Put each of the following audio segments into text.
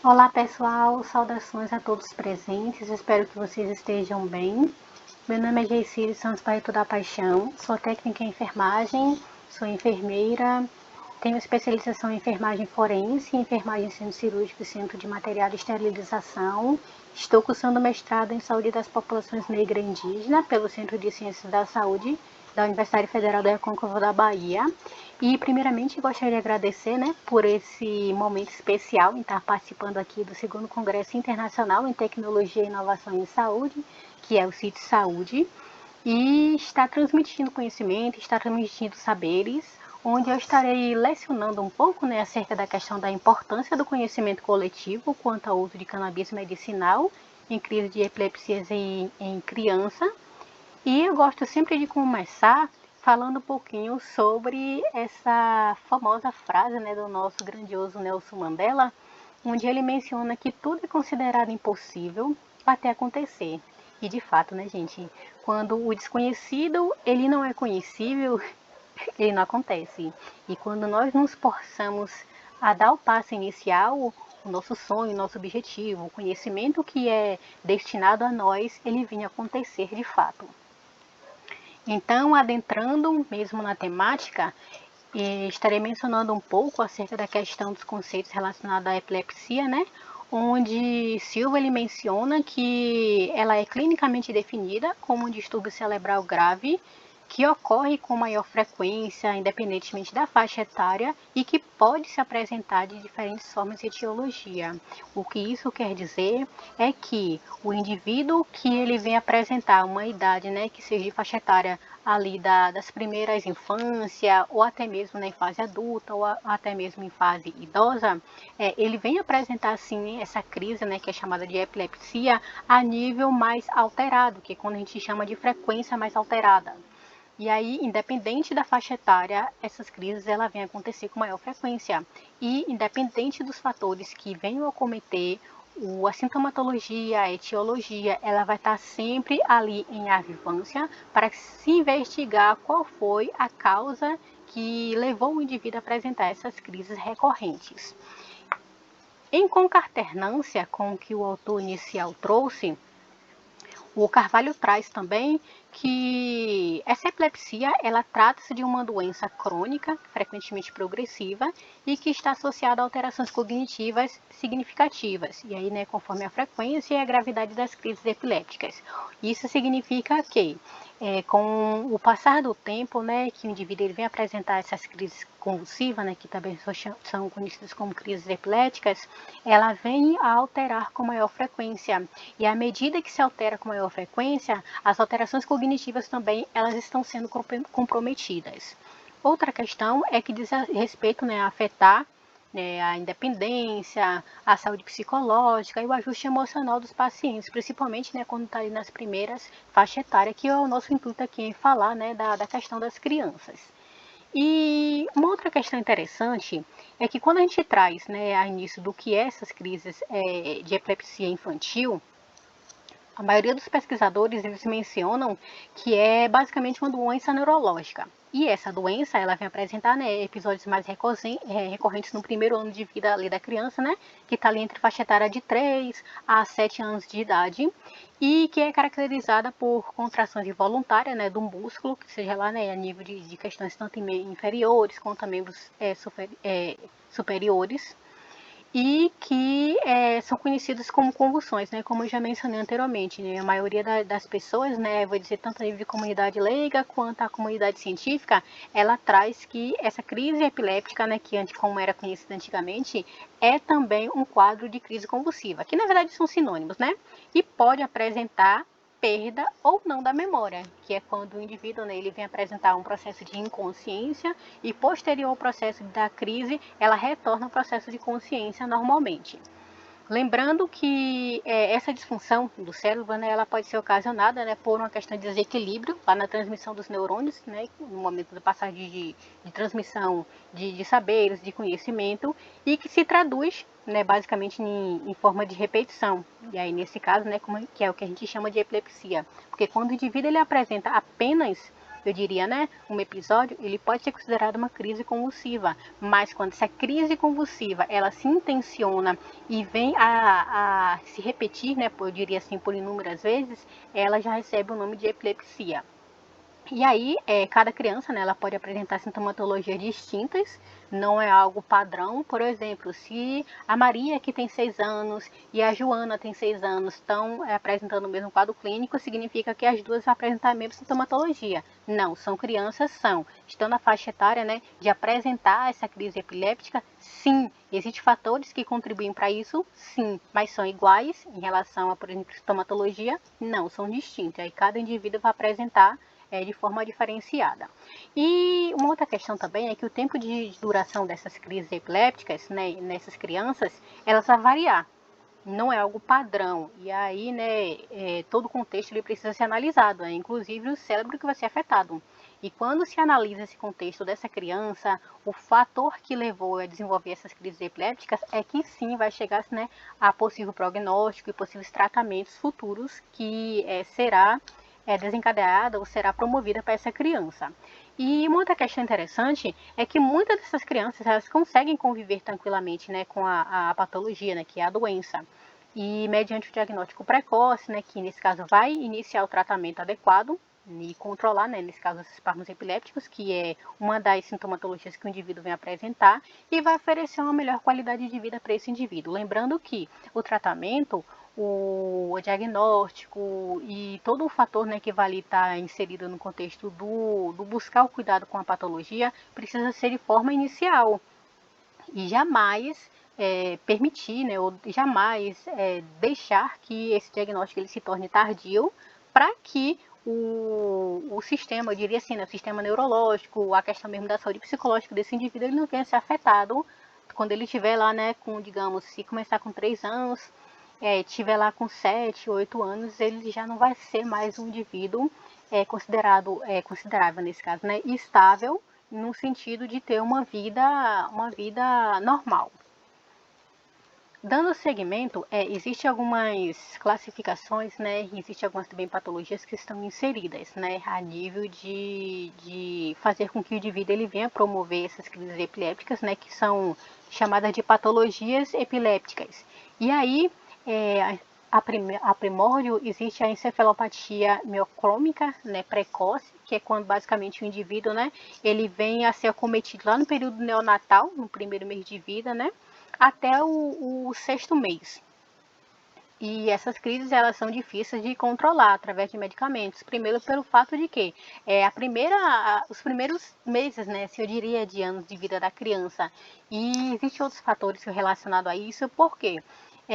Olá pessoal, saudações a todos presentes, espero que vocês estejam bem. Meu nome é Geicílio Santos Barreto da Paixão, sou técnica em enfermagem, sou enfermeira, tenho especialização em enfermagem forense, enfermagem centro cirúrgico e centro de material de esterilização. Estou cursando mestrado em saúde das populações negra e indígena pelo Centro de Ciências da Saúde da Universidade Federal do Recôncavo da Bahia. E primeiramente gostaria de agradecer, por esse momento especial em estar participando aqui do segundo Congresso Internacional em Tecnologia, Inovação e Saúde, que é o CIT Saúde, e está transmitindo conhecimento, está transmitindo saberes, onde eu estarei lecionando um pouco, acerca da questão da importância do conhecimento coletivo quanto ao uso de cannabis medicinal em crise de epilepsias em criança. E eu gosto sempre de começar falando um pouquinho sobre essa famosa frase, do nosso grandioso Nelson Mandela, onde ele menciona que tudo é considerado impossível até acontecer. E de fato, gente, quando o desconhecido ele não é conhecível, ele não acontece. E quando nós nos forçamos a dar o passo inicial, o nosso sonho, o nosso objetivo, o conhecimento que é destinado a nós, ele vem acontecer de fato. Então, adentrando mesmo na temática, estarei mencionando um pouco acerca da questão dos conceitos relacionados à epilepsia, onde Silva ele menciona que ela é clinicamente definida como um distúrbio cerebral grave que ocorre com maior frequência, independentemente da faixa etária, e que pode se apresentar de diferentes formas de etiologia. O que isso quer dizer é que o indivíduo que ele vem apresentar uma idade, que seja de faixa etária ali das primeiras infância, ou até mesmo na fase adulta, ou até mesmo em fase idosa, ele vem apresentar sim essa crise, que é chamada de epilepsia, a nível mais alterado, que é quando a gente chama de frequência mais alterada. E aí, independente da faixa etária, essas crises ela vem acontecer com maior frequência. E independente dos fatores que venham a cometer, a sintomatologia, a etiologia, ela vai estar sempre ali em avivância para se investigar qual foi a causa que levou o indivíduo a apresentar essas crises recorrentes. Em concaternância com o que o autor inicial trouxe, o Carvalho traz também que essa epilepsia, ela trata-se de uma doença crônica, frequentemente progressiva, e que está associada a alterações cognitivas significativas, e aí, conforme a frequência e a gravidade das crises epilépticas. Isso significa que, com o passar do tempo, que o indivíduo ele vem apresentar essas crises convulsivas, que também são conhecidas como crises epiléticas, ela vem a alterar com maior frequência. E à medida que se altera com maior frequência, as alterações cognitivas também elas estão sendo comprometidas. Outra questão é que diz respeito a afetar a independência, a saúde psicológica e o ajuste emocional dos pacientes, principalmente quando está ali nas primeiras faixas etárias, que é o nosso intuito aqui em falar da questão das crianças. E uma outra questão interessante é que quando a gente traz a início do que é essas crises de epilepsia infantil, a maioria dos pesquisadores eles mencionam que é basicamente uma doença neurológica. E essa doença ela vem apresentar episódios mais recorrentes no primeiro ano de vida ali da criança, que está ali entre faixa etária de 3 a 7 anos de idade, e que é caracterizada por contrações involuntárias do músculo, que seja lá a nível de questões tanto inferiores quanto a membros superiores, e que são conhecidas como convulsões, como eu já mencionei anteriormente. A maioria das pessoas, vou dizer tanto a nível de comunidade leiga quanto a comunidade científica, ela traz que essa crise epiléptica, que como era conhecida antigamente, é também um quadro de crise convulsiva, que na verdade são sinônimos, e pode apresentar perda ou não da memória, que é quando o indivíduo ele vem apresentar um processo de inconsciência e posterior ao processo da crise, ela retorna ao processo de consciência normalmente. Lembrando que essa disfunção do cérebro, ela pode ser ocasionada por uma questão de desequilíbrio lá na transmissão dos neurônios, no momento da passagem de transmissão de saberes, de conhecimento, e que se traduz basicamente em forma de repetição. E aí, nesse caso, que é o que a gente chama de epilepsia. Porque quando o indivíduo ele apresenta apenas eu diria, né, um episódio, ele pode ser considerado uma crise convulsiva, mas quando essa crise convulsiva, ela se intenciona e vem a se repetir, né, eu diria assim, por inúmeras vezes, ela já recebe o nome de epilepsia. E aí, cada criança, né, ela pode apresentar sintomatologias distintas, não é algo padrão. Por exemplo, se a Maria, que tem 6 anos, e a Joana tem 6 anos, estão apresentando o mesmo quadro clínico, significa que as duas vão apresentar a mesma sintomatologia. Não, são crianças, estão na faixa etária, né, de apresentar essa crise epiléptica, sim. Existem fatores que contribuem para isso, sim, mas são iguais em relação a, por exemplo, sintomatologia? Não, são distintos. Aí cada indivíduo vai apresentar de forma diferenciada. E uma outra questão também é que o tempo de duração dessas crises epilépticas, né, nessas crianças, elas vai variar. Não é algo padrão. E aí, né, todo o contexto ele precisa ser analisado, inclusive o cérebro que vai ser afetado. E quando se analisa esse contexto dessa criança, o fator que levou a desenvolver essas crises epilépticas é que sim vai chegar, né, a possível prognóstico e possíveis tratamentos futuros que será desencadeada ou será promovida para essa criança. E uma outra questão interessante é que muitas dessas crianças elas conseguem conviver tranquilamente, né, com a patologia, né, que é a doença. E mediante o diagnóstico precoce, né, que nesse caso vai iniciar o tratamento adequado e controlar, né, nesse caso, esses espasmos epilépticos, que é uma das sintomatologias que o indivíduo vem apresentar, e vai oferecer uma melhor qualidade de vida para esse indivíduo. Lembrando que o tratamento, o diagnóstico e todo o fator, né, que vai ali estar inserido no contexto do buscar o cuidado com a patologia precisa ser de forma inicial e jamais permitir, né, ou jamais deixar que esse diagnóstico ele se torne tardio para que o sistema, eu diria assim, né, o sistema neurológico, a questão mesmo da saúde psicológica desse indivíduo, ele não venha a ser afetado quando ele estiver lá, né, com, digamos, se começar com 3 anos, estiver lá com 7, 8 anos, ele já não vai ser mais um indivíduo considerável nesse caso, né, estável, no sentido de ter uma vida normal. Dando seguimento, existem algumas classificações, né, existem algumas também patologias que estão inseridas, né, a nível de fazer com que o indivíduo ele venha promover essas crises epilépticas, né, que são chamadas de patologias epilépticas. E aí, a primórdio, existe a encefalopatia miocrômica, né, precoce, que é quando basicamente o indivíduo, né, ele vem a ser acometido lá no período neonatal, no primeiro mês de vida, né, até o 6º mês. E essas crises elas são difíceis de controlar através de medicamentos. Primeiro pelo fato de que os primeiros meses, né, se eu diria, de anos de vida da criança. E existem outros fatores relacionados a isso, porque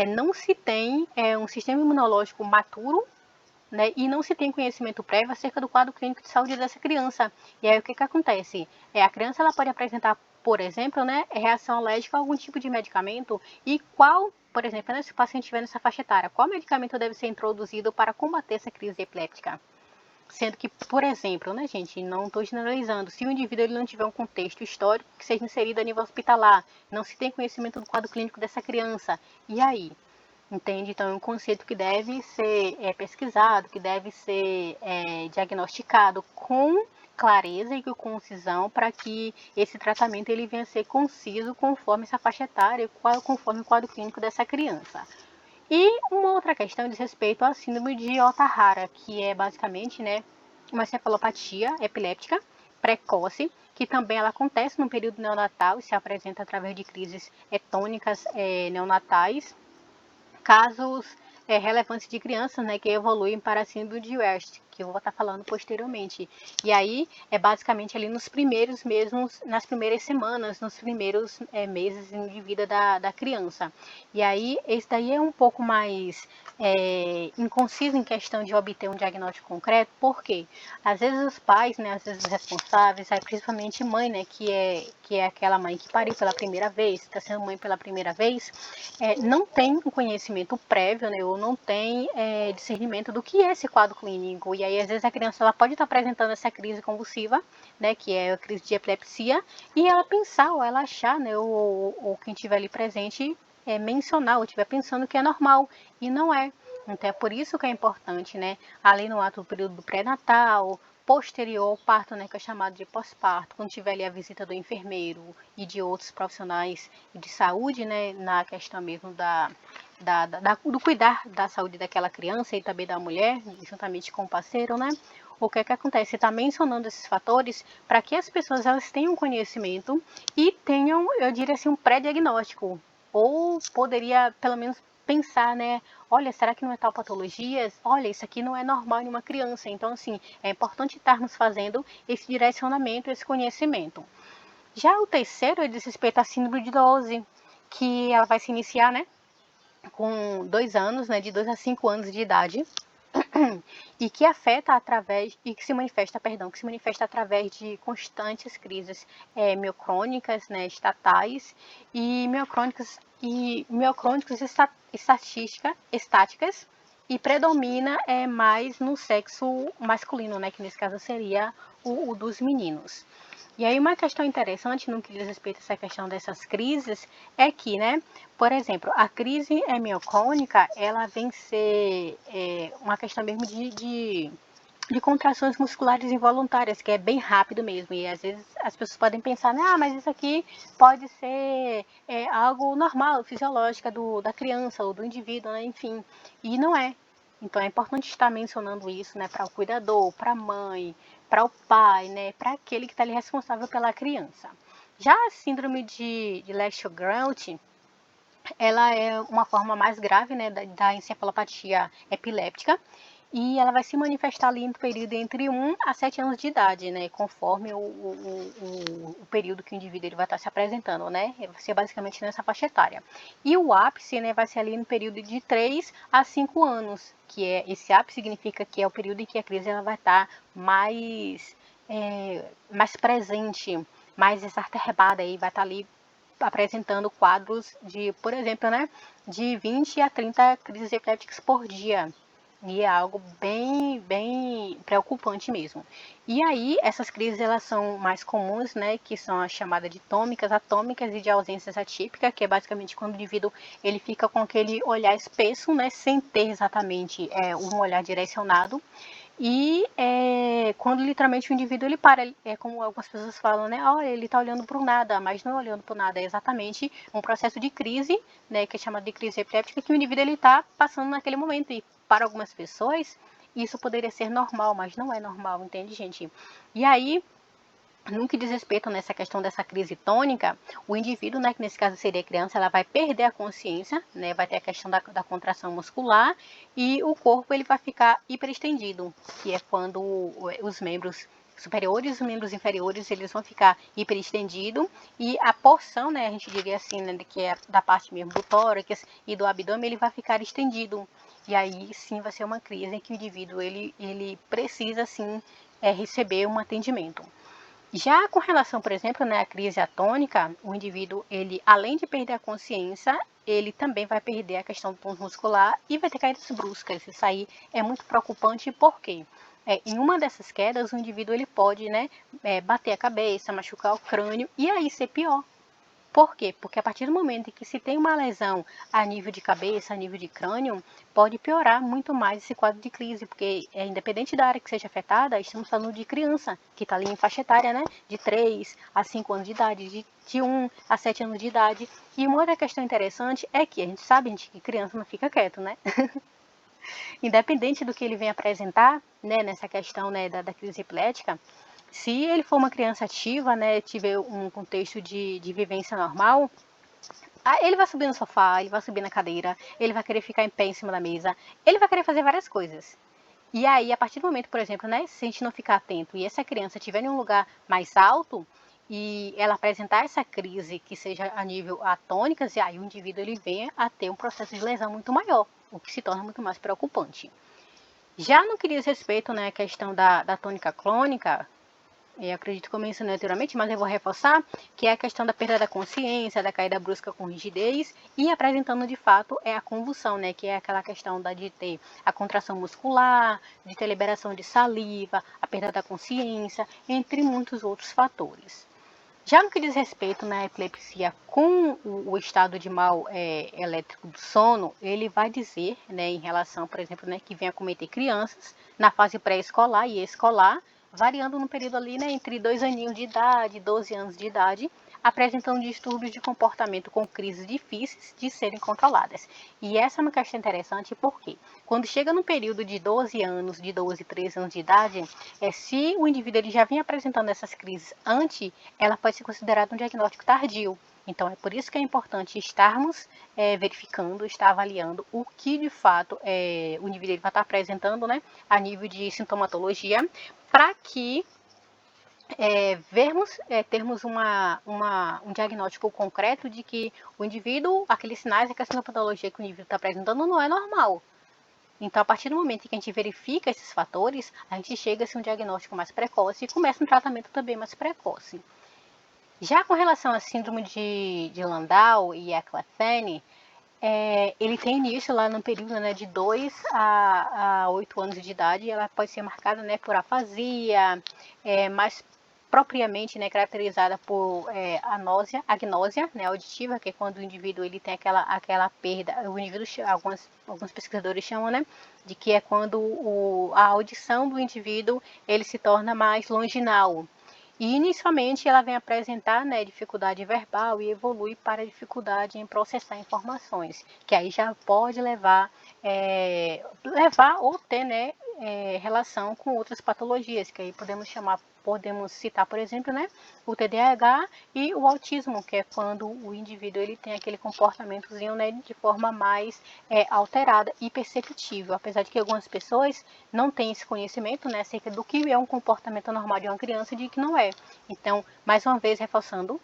não se tem um sistema imunológico maturo, né, e não se tem conhecimento prévio acerca do quadro clínico de saúde dessa criança. E aí o que acontece? A criança ela pode apresentar, por exemplo, né, reação alérgica a algum tipo de medicamento e qual, por exemplo, né, se o paciente estiver nessa faixa etária, qual medicamento deve ser introduzido para combater essa crise epiléptica? Sendo que, por exemplo, né, gente, não estou generalizando, se o indivíduo ele não tiver um contexto histórico que seja inserido a nível hospitalar, não se tem conhecimento do quadro clínico dessa criança, e aí? Entende? Então, é um conceito que deve ser pesquisado, que deve ser diagnosticado com clareza e com concisão para que esse tratamento ele venha a ser conciso conforme essa faixa etária, conforme o quadro clínico dessa criança. E uma outra questão diz respeito à síndrome de Ohtahara, que é basicamente, né, uma encefalopatia epiléptica precoce, que também ela acontece no período neonatal e se apresenta através de crises tônicas neonatais, casos relevantes de crianças, né, que evoluem para a síndrome de West, que eu vou estar falando posteriormente. E aí é basicamente ali nos primeiros mesmos, nas primeiras semanas, nos primeiros meses de vida da criança. E aí esse daí é um pouco mais inconciso em questão de obter um diagnóstico concreto, porque às vezes os pais, né, às vezes os responsáveis, principalmente mãe, né, que é aquela mãe que pariu pela primeira vez, está sendo mãe pela primeira vez, não tem um conhecimento prévio, né, ou não tem discernimento do que é esse quadro clínico. E aí, às vezes, a criança ela pode estar apresentando essa crise convulsiva, né, que é a crise de epilepsia, e ela pensar, ou ela achar, né, ou quem estiver ali presente, mencionar, ou estiver pensando que é normal, e não é. Então, é por isso que é importante, né, além no ato do período pré-natal, posterior ao parto, né, que é chamado de pós-parto, quando tiver ali a visita do enfermeiro e de outros profissionais de saúde, né, na questão mesmo do cuidar da saúde daquela criança e também da mulher, juntamente com o parceiro, né? O que é que acontece? Você está mencionando esses fatores para que as pessoas elas tenham conhecimento e tenham, eu diria assim, um pré-diagnóstico. Ou poderia, pelo menos, pensar, né? Olha, será que não é tal patologia? Olha, isso aqui não é normal em uma criança. Então, assim, é importante estarmos fazendo esse direcionamento, esse conhecimento. Já o terceiro é diz respeito à síndrome de Dose, que ela vai se iniciar, né? Com 2 anos, né? De 2 a 5 anos de idade. E que afeta através, e que se manifesta, perdão, que se manifesta através de constantes crises miocrônicas, né, estatais, e miocrônicos estáticas, e predomina mais no sexo masculino, né, que nesse caso seria o dos meninos. E aí uma questão interessante no que diz respeito a essa questão dessas crises é que, né, por exemplo, a crise miocrônica, ela vem ser uma questão mesmo de contrações musculares involuntárias, que é bem rápido mesmo. E às vezes as pessoas podem pensar, né, mas isso aqui pode ser algo normal, fisiológico da criança ou do indivíduo, né, enfim. E não é. Então é importante estar mencionando isso, né, para o cuidador, para a mãe, para o pai, né, para aquele que está ali responsável pela criança. Já a síndrome de Lesch-Grant, ela é uma forma mais grave, né, da encefalopatia epiléptica, e ela vai se manifestar ali no período entre 1 a 7 anos de idade, né, conforme o período que o indivíduo ele vai estar se apresentando, né, vai ser basicamente nessa faixa etária. E o ápice, né, vai ser ali no período de 3 a 5 anos, que esse ápice significa que é o período em que a crise ela vai estar mais presente, mais exacerbada, e vai estar ali apresentando quadros de, por exemplo, né, de 20 a 30 crises epilépticas por dia. E é algo bem preocupante mesmo. E aí, essas crises elas são mais comuns, né, que são as chamadas de atômicas e de ausências atípicas, que é basicamente quando o indivíduo ele fica com aquele olhar espesso, né, sem ter exatamente um olhar direcionado. E quando literalmente o indivíduo ele para, é como algumas pessoas falam, né? Olha, ele está olhando para o nada, mas não é olhando para o nada, é exatamente um processo de crise, né? Que é chamado de crise epiléptica, que o indivíduo ele está passando naquele momento. E para algumas pessoas isso poderia ser normal, mas não é normal, entende, gente? E aí, no que diz respeito nessa questão dessa crise tônica, o indivíduo, né, que nesse caso seria a criança, ela vai perder a consciência, né, vai ter a questão da contração muscular e o corpo ele vai ficar hiperestendido, que é quando os membros superiores e os membros inferiores eles vão ficar hiperestendidos e a porção, né, a gente diria assim, né, que é da parte mesmo do tórax e do abdômen, ele vai ficar estendido. E aí sim vai ser uma crise em que o indivíduo ele precisa sim receber um atendimento. Já com relação, por exemplo, né, à crise atônica, o indivíduo, ele, além de perder a consciência, ele também vai perder a questão do tônus muscular e vai ter caídas bruscas. Isso aí é muito preocupante, porque em uma dessas quedas, o indivíduo ele pode, né, bater a cabeça, machucar o crânio e aí ser pior. Por quê? Porque a partir do momento em que se tem uma lesão a nível de cabeça, a nível de crânio, pode piorar muito mais esse quadro de crise, porque independente da área que seja afetada, estamos falando de criança, que está ali em faixa etária, né? De 3 a 5 anos de idade, de 1 a 7 anos de idade. E uma outra questão interessante é que a gente sabe, gente, que criança não fica quieto, né? Independente do que ele vem apresentar, né, nessa questão, né, da crise epilética, se ele for uma criança ativa, né, tiver um contexto de vivência normal, ele vai subir no sofá, ele vai subir na cadeira, ele vai querer ficar em pé em cima da mesa, ele vai querer fazer várias coisas. E aí, a partir do momento, por exemplo, né, se a gente não ficar atento e essa criança estiver em um lugar mais alto e ela apresentar essa crise que seja a nível atônica, e aí o indivíduo ele vem a ter um processo de lesão muito maior, o que se torna muito mais preocupante. Já no que diz respeito, né, à questão da tônica clônica, eu acredito que eu mencionei anteriormente, mas eu vou reforçar, que é a questão da perda da consciência, da caída brusca com rigidez e apresentando de fato a convulsão, né, que é aquela questão de ter a contração muscular, de ter liberação de saliva, a perda da consciência, entre muitos outros fatores. Já no que diz respeito na epilepsia com o estado de mal elétrico do sono, ele vai dizer, né, em relação, por exemplo, né, que vem acometer crianças na fase pré-escolar e escolar, variando no período ali, né, entre 2 aninhos de idade, 12 anos de idade, apresentando distúrbios de comportamento com crises difíceis de serem controladas. E essa é uma questão interessante porque quando chega no período de 12 anos, de 12, 13 anos de idade, se o indivíduo ele já vem apresentando essas crises antes, ela pode ser considerada um diagnóstico tardio. Então, é por isso que é importante estarmos verificando, estar avaliando o que de fato o indivíduo vai estar apresentando, né, a nível de sintomatologia, para que termos um diagnóstico concreto de que o indivíduo, aqueles sinais, aquela sintomatologia que o indivíduo está apresentando não é normal. Então, a partir do momento em que a gente verifica esses fatores, a gente chega a um diagnóstico mais precoce e começa um tratamento também mais precoce. Já com relação à síndrome de Landau e a Kleefener, ele tem início lá no período, né, de 2 a 8 anos de idade. Ela pode ser marcada, né, por afasia, mais propriamente, né, caracterizada por agnósia, né, auditiva, que é quando o indivíduo ele tem aquela perda. O indivíduo, alguns pesquisadores chamam, né, de que é quando a audição do indivíduo ele se torna mais longinal. E inicialmente ela vem apresentar, né, dificuldade verbal e evolui para dificuldade em processar informações, que aí já pode levar ou ter, né, relação com outras patologias, que aí podemos citar, por exemplo, né, o TDAH e o autismo, que é quando o indivíduo ele tem aquele comportamentozinho, né, de forma mais alterada e perceptível, apesar de que algumas pessoas não têm esse conhecimento, né, acerca do que é um comportamento normal de uma criança e de que não é. Então, mais uma vez reforçando,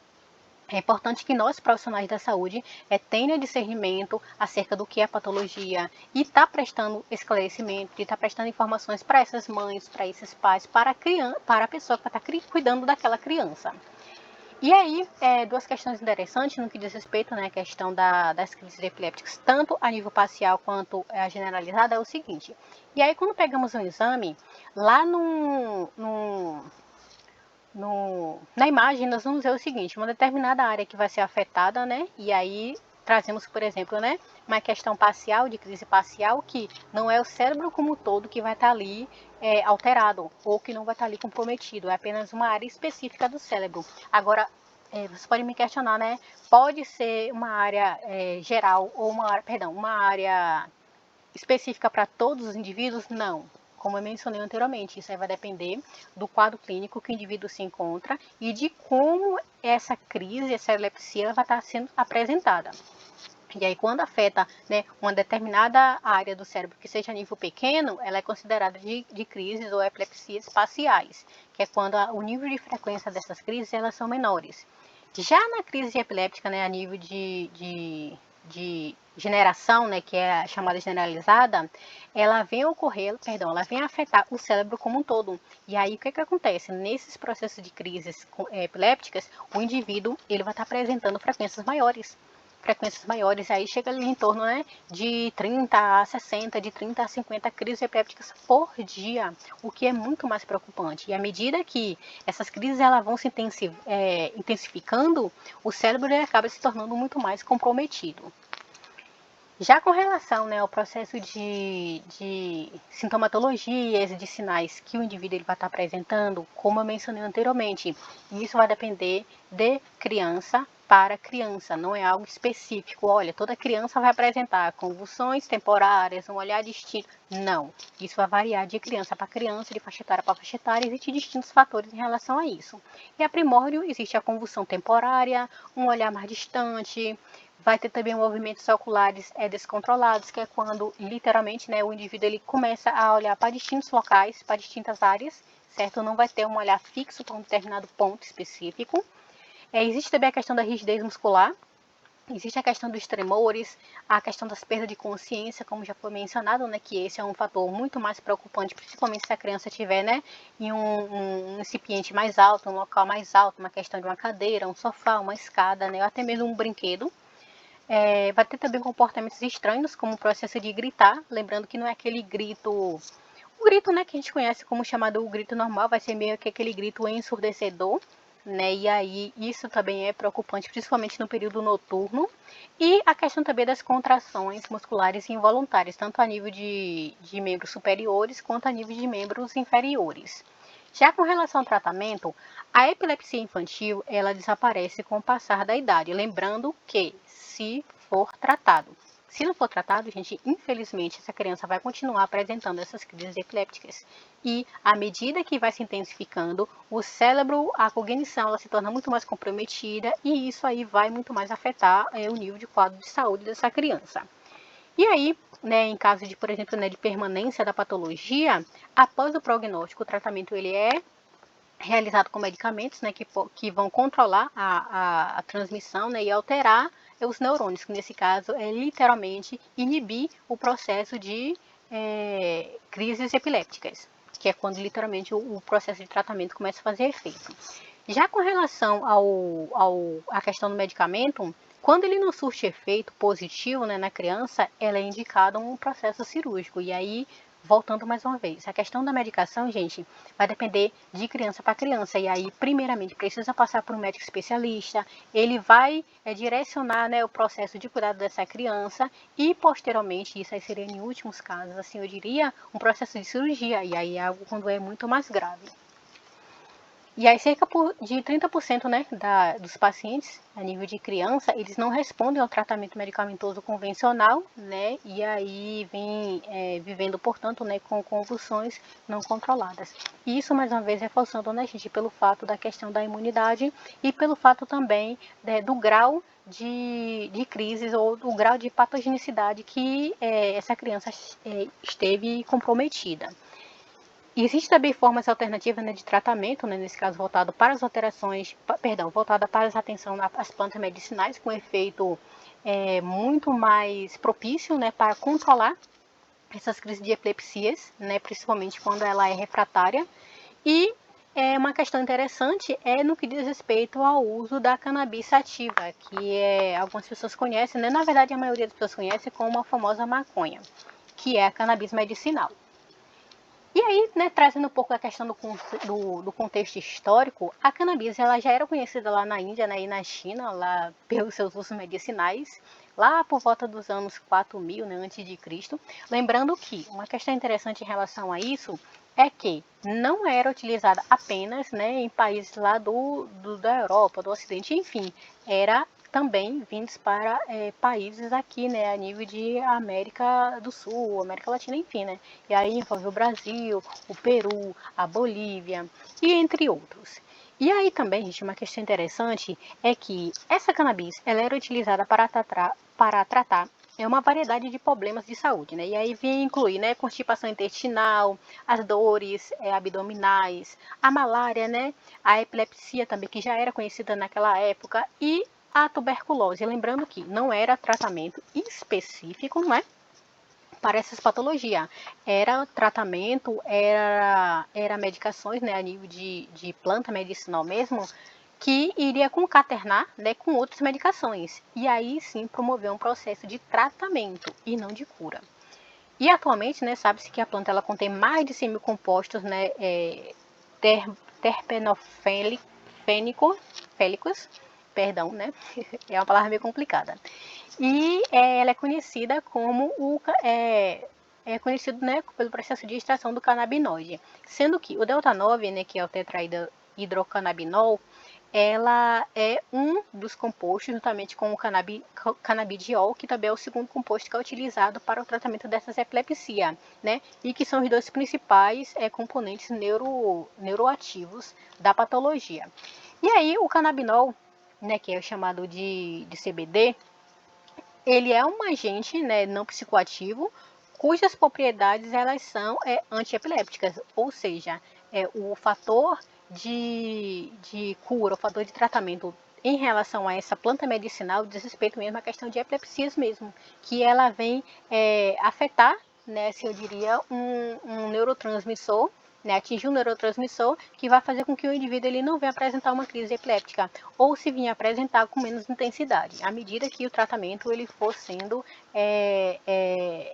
é importante que nós, profissionais da saúde, tenham discernimento acerca do que é a patologia e está prestando esclarecimento, e está prestando informações para essas mães, para esses pais, para a pessoa que vai estar cuidando daquela criança. E aí, duas questões interessantes no que diz respeito, né, à questão das crises epilépticas, tanto a nível parcial quanto a generalizada, é o seguinte. E aí, quando pegamos um exame, lá na imagem, nós vamos ver o seguinte, uma determinada área que vai ser afetada, né? E aí trazemos, por exemplo, né, uma questão parcial, de crise parcial, que não é o cérebro como um todo que vai estar ali alterado, ou que não vai estar ali comprometido, é apenas uma área específica do cérebro. Agora, você pode me questionar, né? Pode ser uma área geral, ou uma área específica para todos os indivíduos? Não. Como eu mencionei anteriormente, isso aí vai depender do quadro clínico que o indivíduo se encontra e de como essa crise, essa epilepsia, vai estar sendo apresentada. E aí, quando afeta, né, uma determinada área do cérebro que seja a nível pequeno, ela é considerada de crises ou epilepsias parciais, que é quando o nível de frequência dessas crises elas são menores. Já na crise epiléptica, né, a nível de generação, né, que é a chamada generalizada, ela vem afetar o cérebro como um todo. E aí, o que acontece? Nesses processos de crises epilépticas, o indivíduo ele vai estar apresentando frequências maiores, aí chega ali em torno, né, de 30 a 60, de 30 a 50 crises epilépticas por dia, o que é muito mais preocupante. E à medida que essas crises elas vão se intensificando, o cérebro ele acaba se tornando muito mais comprometido. Já com relação, né, ao processo de sintomatologias, de sinais que o indivíduo ele vai estar apresentando, como eu mencionei anteriormente, isso vai depender de criança para criança, não é algo específico. Olha, toda criança vai apresentar convulsões temporárias, um olhar distinto. Não, isso vai variar de criança para criança, de faixa etária para faixa etária, existem distintos fatores em relação a isso. E a primórdio existe a convulsão temporária, um olhar mais distante. Vai ter também movimentos oculares descontrolados, que é quando, literalmente, né, o indivíduo ele começa a olhar para distintos locais, para distintas áreas, certo? Não vai ter um olhar fixo para um determinado ponto específico. Existe também a questão da rigidez muscular, existe a questão dos tremores, a questão das perdas de consciência, como já foi mencionado, né, que esse é um fator muito mais preocupante, principalmente se a criança estiver, né, em um recipiente mais alto, um local mais alto, uma questão de uma cadeira, um sofá, uma escada, né, ou até mesmo um brinquedo. Vai ter também comportamentos estranhos, como o processo de gritar, lembrando que não é aquele grito, o grito, né, que a gente conhece como chamado o grito normal, vai ser meio que aquele grito ensurdecedor, né, e aí isso também é preocupante, principalmente no período noturno, e a questão também das contrações musculares involuntárias, tanto a nível de membros superiores quanto a nível de membros inferiores. Já com relação ao tratamento, a epilepsia infantil, ela desaparece com o passar da idade, lembrando que se for tratado. Se não for tratado, gente, infelizmente essa criança vai continuar apresentando essas crises epilépticas. E à medida que vai se intensificando, o cérebro, a cognição, ela se torna muito mais comprometida e isso aí vai muito mais afetar o nível de quadro de saúde dessa criança. E aí, né, em caso de, por exemplo, né, de permanência da patologia, após o prognóstico, o tratamento ele é realizado com medicamentos, né, que vão controlar a transmissão, né, e alterar os neurônios, que nesse caso é literalmente inibir o processo de crises epilépticas, que é quando literalmente o processo de tratamento começa a fazer efeito. Já com relação à questão do medicamento, quando ele não surte efeito positivo, né, na criança, ela é indicada um processo cirúrgico. E aí, voltando mais uma vez, a questão da medicação, gente, vai depender de criança para criança. E aí, primeiramente, precisa passar por um médico especialista. Ele vai direcionar, né, o processo de cuidado dessa criança. E, posteriormente, isso aí seria em últimos casos, assim, eu diria, um processo de cirurgia. E aí é algo quando é muito mais grave. E aí cerca de 30%, né, dos pacientes a nível de criança, eles não respondem ao tratamento medicamentoso convencional, né, e aí vem vivendo, portanto, né, com convulsões não controladas. E isso, mais uma vez, reforçando, né, gente, pelo fato da questão da imunidade e pelo fato também do grau de crises ou do grau de patogenicidade que essa criança esteve comprometida. Existem também formas alternativas, né, de tratamento, né, nesse caso voltado para as alterações, voltada para a atenção às plantas medicinais, com efeito muito mais propício, né, para controlar essas crises de epilepsias, né, principalmente quando ela é refratária. E uma questão interessante é no que diz respeito ao uso da cannabis sativa, que algumas pessoas conhecem, né, na verdade a maioria das pessoas conhece como a famosa maconha, que é a cannabis medicinal. E aí, né, trazendo um pouco a questão do contexto histórico, a cannabis ela já era conhecida lá na Índia, né, e na China, lá pelos seus usos medicinais, lá por volta dos anos 4000, né, antes de Cristo. Lembrando que uma questão interessante em relação a isso é que não era utilizada apenas, né, em países lá da Europa, do Ocidente, enfim, era também vindos para países aqui, né, a nível de América do Sul, América Latina, enfim, né, e aí envolve o Brasil, o Peru, a Bolívia e entre outros. E aí também, gente, uma questão interessante é que essa cannabis, ela era utilizada para tratar uma variedade de problemas de saúde, né? E aí vem incluir, né, constipação intestinal, as dores abdominais, a malária, né, a epilepsia também, que já era conhecida naquela época, e a tuberculose. Lembrando que não era tratamento específico, né, para essas patologias. Era tratamento, era medicações, né, a nível de planta medicinal mesmo, que iria concatenar, né, com outras medicações. E aí sim promover um processo de tratamento e não de cura. E atualmente, né, sabe-se que a planta ela contém mais de 100 mil compostos, né, terpenofélicos, perdão, né, é uma palavra meio complicada. E ela é conhecida como é conhecido, né, pelo processo de extração do canabinoide, sendo que o delta 9, né, que é o tetrahidrocannabinol, ela é um dos compostos, juntamente com o canabidiol, que também é o segundo composto que é utilizado para o tratamento dessas epilepsias, né? E que são os dois principais componentes neuroativos da patologia. E aí o canabinol, né, que é chamado de CBD, ele é um agente, né, não psicoativo, cujas propriedades elas são antiepilépticas, ou seja, o fator de cura, o fator de tratamento em relação a essa planta medicinal diz respeito mesmo à questão de epilepsias mesmo, que ela vem afetar, né, se eu diria, um neurotransmissor, né, atingir um neurotransmissor que vai fazer com que o indivíduo ele não venha apresentar uma crise epiléptica, ou se vinha apresentar com menos intensidade, à medida que o tratamento ele for sendo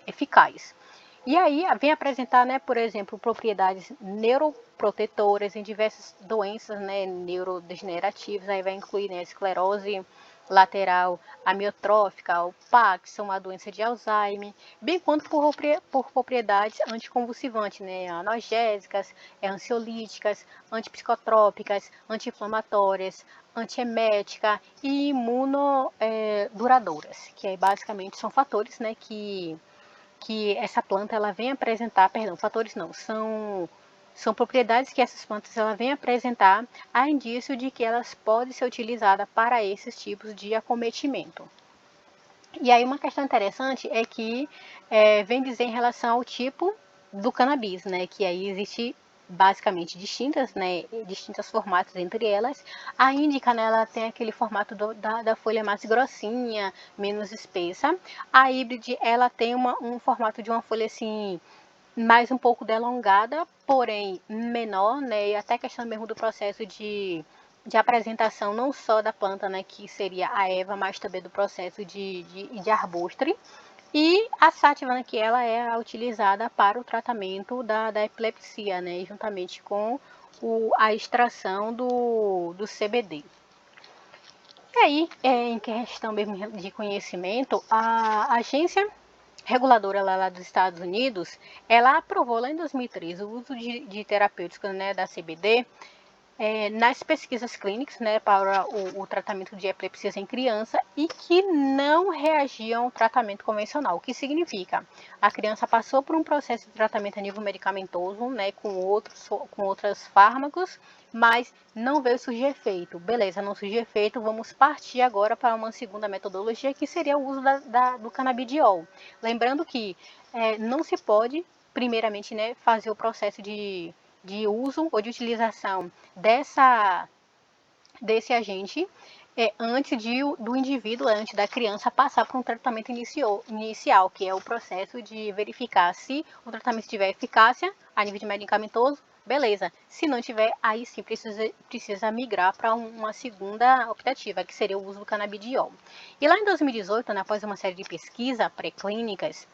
eficaz. E aí vem apresentar, né, por exemplo, propriedades neuroprotetoras em diversas doenças, né, neurodegenerativas, aí vai incluir, né, esclerose lateral amiotrófica, o Parkinson, a doença de Alzheimer, bem quanto por propriedades anticonvulsivantes, né, analgésicas, ansiolíticas, antipsicotrópicas, anti-inflamatórias, antiemética e imunoduradouras, que aí basicamente são fatores, né, que essa planta ela vem apresentar, perdão, fatores não, são propriedades que essas plantas ela vem apresentar a indício de que elas podem ser utilizadas para esses tipos de acometimento. E aí uma questão interessante é que vem dizer em relação ao tipo do cannabis, né, que aí existe basicamente distintos formatos entre elas. A índica, né, ela tem aquele formato da folha mais grossinha, menos espessa. A híbride, ela tem um formato de uma folha assim, mais um pouco delongada, porém menor, né, e até a questão mesmo do processo de apresentação não só da planta, né, que seria a erva, mas também do processo de arbustre. E a sátiva, né, que ela é utilizada para o tratamento da epilepsia, né, juntamente com a extração do CBD. E aí, em questão mesmo de conhecimento, a agência reguladora lá dos Estados Unidos, ela aprovou lá em 2013 o uso de terapêuticos, né, da CBD nas pesquisas clínicas, né, para o tratamento de epilepsias em criança e que não reagiam ao tratamento convencional. O que significa? A criança passou por um processo de tratamento a nível medicamentoso, né, com outros fármacos, mas não veio surgir efeito. Beleza, não surgiu efeito, vamos partir agora para uma segunda metodologia, que seria o uso do canabidiol. Lembrando que não se pode, primeiramente, né, fazer o processo de uso ou de utilização desse agente antes do indivíduo, antes da criança passar por um tratamento inicial, que é o processo de verificar se o tratamento tiver eficácia a nível de medicamentoso, beleza. Se não tiver, aí sim precisa migrar para uma segunda optativa, que seria o uso do canabidiol. E lá em 2018, né, após uma série de pesquisas pré-clínicas,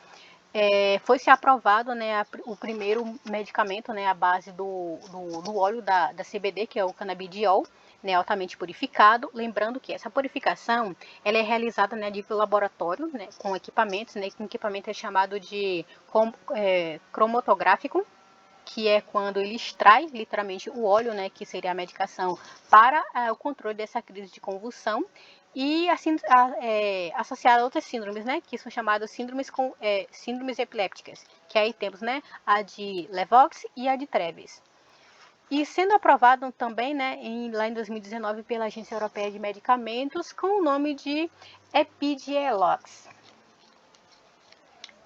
foi-se aprovado, né, o primeiro medicamento, né, à base do óleo da CBD, que é o canabidiol, né, altamente purificado. Lembrando que essa purificação ela é realizada, né, de laboratório, né, com equipamentos, né, que o equipamento é chamado de cromatográfico, que é quando ele extrai literalmente o óleo, né, que seria a medicação, para o controle dessa crise de convulsão, e assim associada a outras síndromes, né, que são chamadas síndromes epilépticas, que aí temos, né, a de Levox e a de Treves. E sendo aprovado também, né, lá em 2019 pela Agência Europeia de Medicamentos com o nome de Epidiolex.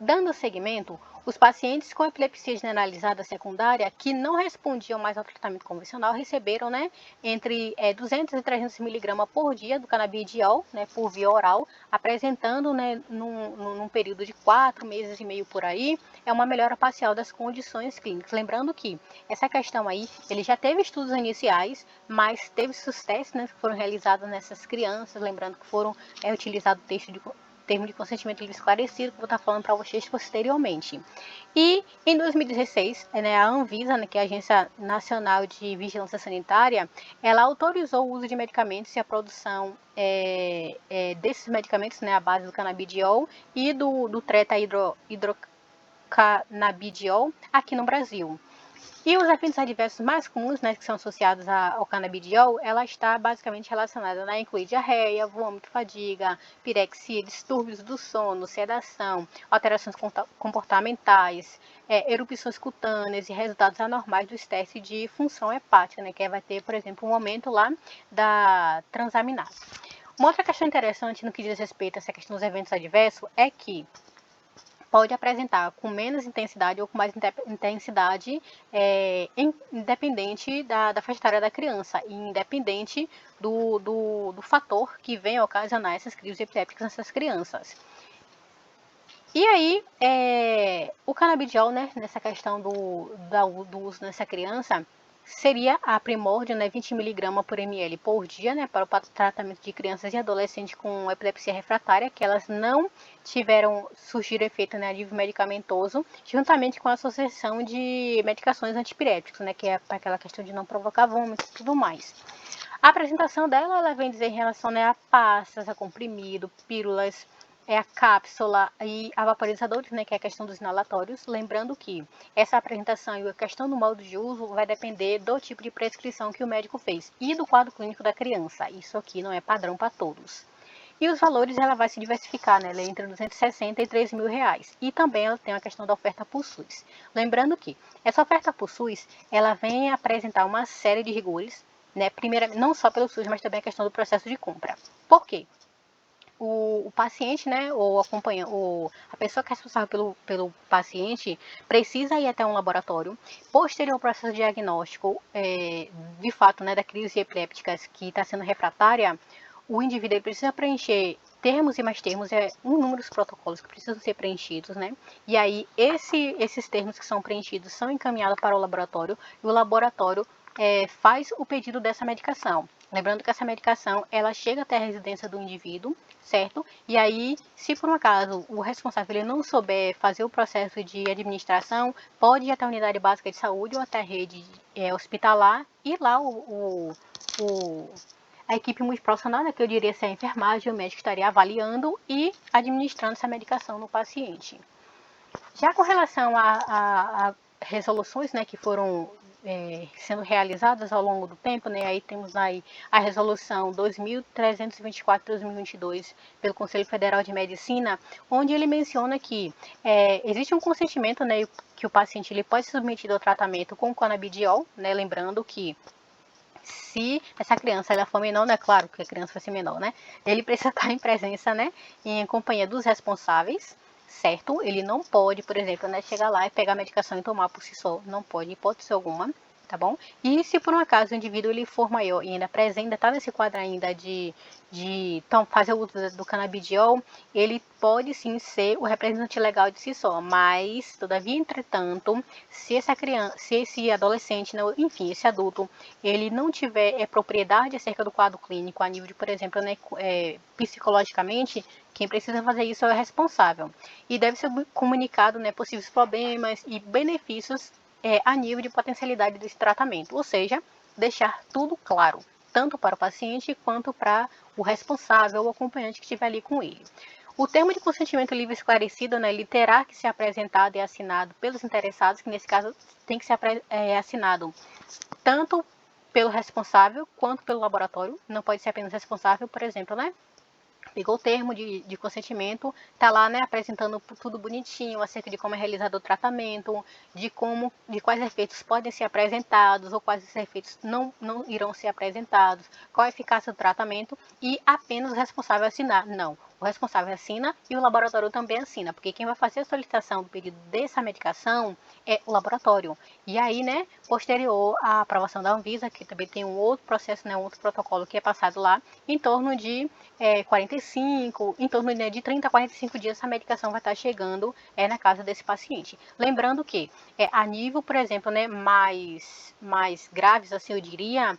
Dando seguimento, os pacientes com epilepsia generalizada secundária que não respondiam mais ao tratamento convencional receberam, né, entre 200 e 300 mg por dia do canabidiol, né, por via oral, apresentando, né, num período de 4 meses e meio por aí, uma melhora parcial das condições clínicas. Lembrando que essa questão aí, ele já teve estudos iniciais, mas teve sucesso, né, que foram realizados nessas crianças, lembrando que foram utilizados termo de consentimento livre esclarecido, que eu vou estar falando para vocês posteriormente. E em 2016, né, a Anvisa, né, que é a Agência Nacional de Vigilância Sanitária, ela autorizou o uso de medicamentos e a produção desses medicamentos, né, à base do canabidiol e do treta-hidrocanabidiol aqui no Brasil. E os efeitos adversos mais comuns, né, que são associados ao canabidiol, ela está basicamente relacionada, né, a incluir diarreia, vômito, fadiga, pirexia, distúrbios do sono, sedação, alterações comportamentais, erupções cutâneas e resultados anormais dos testes de função hepática, né, que vai ter, por exemplo, um aumento lá da transaminase. Uma outra questão interessante no que diz respeito a essa questão dos eventos adversos é que pode apresentar com menos intensidade ou com mais intensidade, independente da faixa etária da criança e independente do fator que vem a ocasionar essas crises epilépticas nessas crianças. E aí, o canabidiol, né, nessa questão do uso nessa criança, seria a primórdia, né, 20 mg por ml por dia, né, para o tratamento de crianças e adolescentes com epilepsia refratária, que elas não surgiram efeito, né, de medicamentoso, juntamente com a associação de medicações antipiréticas, né, que é para aquela questão de não provocar vômito e tudo mais. A apresentação dela, ela vem dizer em relação, né, a pastas, a comprimido, pílulas, a cápsula e a vaporizadores, né, que é a questão dos inalatórios. Lembrando que essa apresentação e a questão do modo de uso vai depender do tipo de prescrição que o médico fez e do quadro clínico da criança. Isso aqui não é padrão para todos. E os valores ela vai se diversificar, né? Ela é entre 260 e 3 mil reais. E também ela tem a questão da oferta por SUS. Lembrando que essa oferta por SUS, ela vem apresentar uma série de rigores, né? Primeiro, não só pelo SUS, mas também a questão do processo de compra. Por quê? O paciente, né, ou a pessoa que é responsável pelo paciente precisa ir até um laboratório. Posterior ao processo diagnóstico, de fato, né, da crise epiléptica que está sendo refratária, o indivíduo precisa preencher termos e mais termos, um número de protocolos que precisam ser preenchidos, né? E aí esses termos que são preenchidos são encaminhados para o laboratório e o laboratório faz o pedido dessa medicação. Lembrando que essa medicação, ela chega até a residência do indivíduo, certo? E aí, se por um acaso o responsável ele não souber fazer o processo de administração, pode ir até a unidade básica de saúde ou até a rede hospitalar e lá a equipe multiprofissional, né, que eu diria ser a enfermagem, o médico estaria avaliando e administrando essa medicação no paciente. Já com relação a resoluções, né, que foram sendo realizadas ao longo do tempo, né, aí temos aí a resolução 2324/2022 pelo Conselho Federal de Medicina, onde ele menciona que existe um consentimento, né, que o paciente ele pode ser submetido ao tratamento com canabidiol, né, lembrando que se essa criança ela for menor, né, claro que a criança vai ser menor, né, ele precisa estar em presença, né, em companhia dos responsáveis, certo? Ele não pode, por exemplo, né, chegar lá e pegar a medicação e tomar por si só, não pode, hipótese alguma, tá bom? E se por um acaso o indivíduo ele for maior e ainda está nesse quadro ainda de fazer o uso do canabidiol, ele pode sim ser o representante legal de si só, mas, todavia, entretanto, se essa criança, se esse adolescente, enfim, esse adulto, ele não tiver propriedade acerca do quadro clínico a nível de, por exemplo, né, psicologicamente, quem precisa fazer isso é o responsável. E deve ser comunicado, né, possíveis problemas e benefícios a nível de potencialidade desse tratamento. Ou seja, deixar tudo claro, tanto para o paciente quanto para o responsável ou acompanhante que estiver ali com ele. O termo de consentimento livre esclarecido, né, ele terá que ser apresentado e assinado pelos interessados, que nesse caso tem que ser assinado tanto pelo responsável quanto pelo laboratório. Não pode ser apenas responsável, por exemplo, né? Pegou o termo de consentimento, tá lá, né, apresentando tudo bonitinho acerca de como é realizado o tratamento, de quais efeitos podem ser apresentados ou quais efeitos não irão ser apresentados, qual a eficácia do tratamento e apenas o responsável assinar. Não, o responsável assina e o laboratório também assina, porque quem vai fazer a solicitação do pedido dessa medicação é o laboratório. E aí, né, posterior à aprovação da Anvisa, que também tem um outro processo, né, um outro protocolo que é passado lá, em torno de 45, em torno de 30 a 45 dias essa medicação vai estar chegando na casa desse paciente. Lembrando que a nível, por exemplo, né, mais graves, assim eu diria,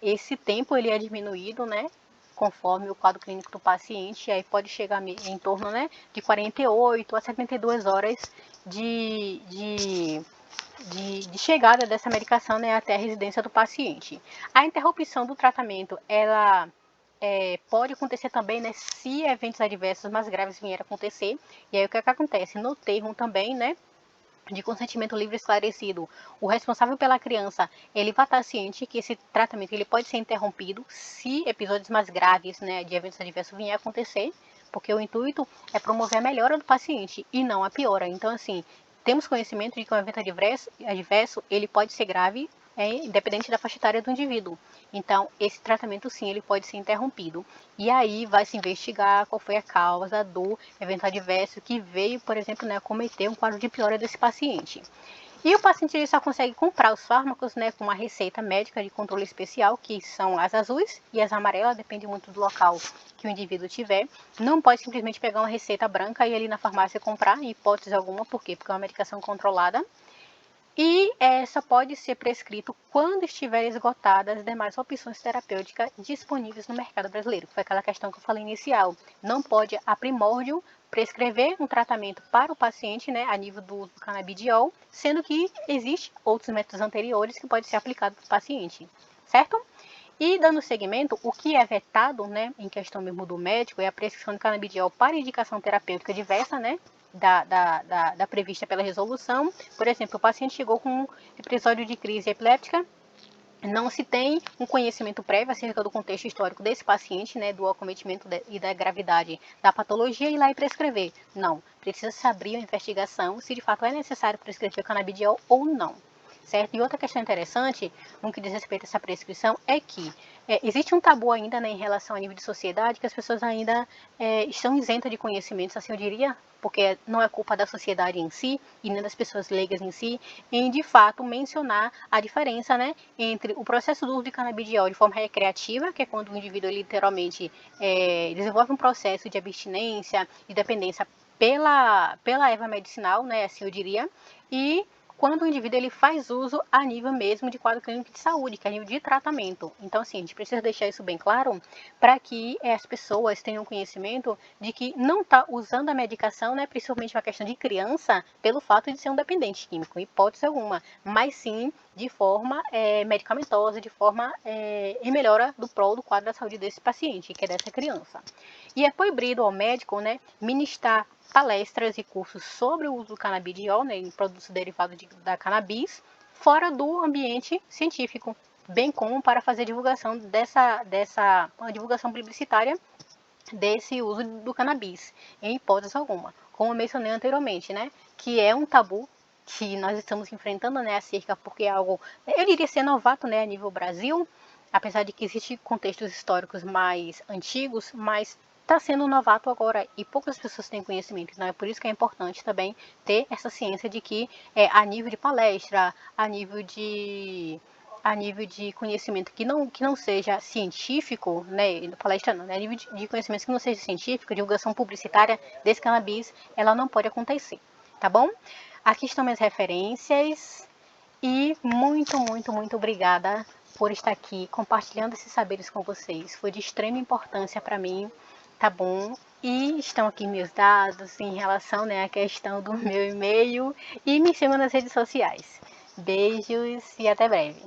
esse tempo ele é diminuído, né, conforme o quadro clínico do paciente, aí pode chegar em torno, né, de 48 a 72 horas de chegada dessa medicação, né, até a residência do paciente. A interrupção do tratamento, ela pode acontecer também, né, se eventos adversos mais graves vierem a acontecer. E aí o que acontece? No termo também, né, de consentimento livre esclarecido, o responsável pela criança, ele vai estar ciente que esse tratamento ele pode ser interrompido se episódios mais graves, né, de eventos adversos vierem a acontecer, porque o intuito é promover a melhora do paciente e não a piora. Então, assim, temos conhecimento de que um evento adverso ele pode ser grave, independente da faixa etária do indivíduo. Então, esse tratamento, sim, ele pode ser interrompido. E aí vai se investigar qual foi a causa do evento adverso que veio, por exemplo, né, cometer um quadro de piora desse paciente. E o paciente ele só consegue comprar os fármacos, né, com uma receita médica de controle especial, que são as azuis e as amarelas, depende muito do local que o indivíduo tiver. Não pode simplesmente pegar uma receita branca e ir ali na farmácia comprar, em hipótese alguma, por quê? Porque é uma medicação controlada. E essa pode ser prescrito quando estiver esgotadas as demais opções terapêuticas disponíveis no mercado brasileiro. Foi aquela questão que eu falei inicial. Não pode, a primórdio, prescrever um tratamento para o paciente, né, a nível do uso do canabidiol, sendo que existem outros métodos anteriores que podem ser aplicados para o paciente, certo? E dando seguimento, o que é vetado, né, em questão mesmo do médico, é a prescrição de canabidiol para indicação terapêutica diversa, né, da prevista pela resolução. Por exemplo, o paciente chegou com um episódio de crise epiléptica, não se tem um conhecimento prévio acerca do contexto histórico desse paciente, né, do acometimento e da gravidade da patologia, e ir lá e prescrever. Não, precisa se abrir uma investigação se de fato é necessário prescrever canabidiol ou não. Certo? E outra questão interessante, no que diz respeito a essa prescrição, é que existe um tabu ainda, né, em relação a nível de sociedade, que as pessoas ainda estão isentas de conhecimentos, assim eu diria, porque não é culpa da sociedade em si, e nem das pessoas leigas em si, em de fato mencionar a diferença, né, entre o processo do uso de canabidiol de forma recreativa, que é quando o indivíduo literalmente desenvolve um processo de abstinência e dependência pela erva medicinal, né, assim eu diria, e quando o indivíduo ele faz uso a nível mesmo de quadro clínico de saúde, que é a nível de tratamento. Então, assim, a gente precisa deixar isso bem claro para que as pessoas tenham conhecimento de que não está usando a medicação, né, principalmente uma questão de criança, pelo fato de ser um dependente químico, em hipótese alguma, mas sim de forma medicamentosa, de forma em melhora do prol do quadro da saúde desse paciente, que é dessa criança. E é proibido ao médico, né, ministrar palestras e cursos sobre o uso do canabidiol, né, em produtos derivados da cannabis, fora do ambiente científico, bem como para fazer divulgação uma divulgação publicitária desse uso do cannabis, em hipótese alguma. Como eu mencionei anteriormente, né, que é um tabu que nós estamos enfrentando, né, acerca, porque é algo, eu diria ser novato, né, a nível Brasil, apesar de que existem contextos históricos mais antigos, mas está sendo novato agora e poucas pessoas têm conhecimento. Então é por isso que é importante também ter essa ciência de que a nível de palestra, a nível de conhecimento que não seja científico, né, palestra não, né, a nível de conhecimento que não seja científico, divulgação publicitária desse cannabis, ela não pode acontecer, tá bom? Aqui estão minhas referências e muito, muito, muito obrigada por estar aqui compartilhando esses saberes com vocês. Foi de extrema importância para mim, tá bom? E estão aqui meus dados em relação, né, à questão do meu e-mail, e me sigam nas redes sociais. Beijos e até breve.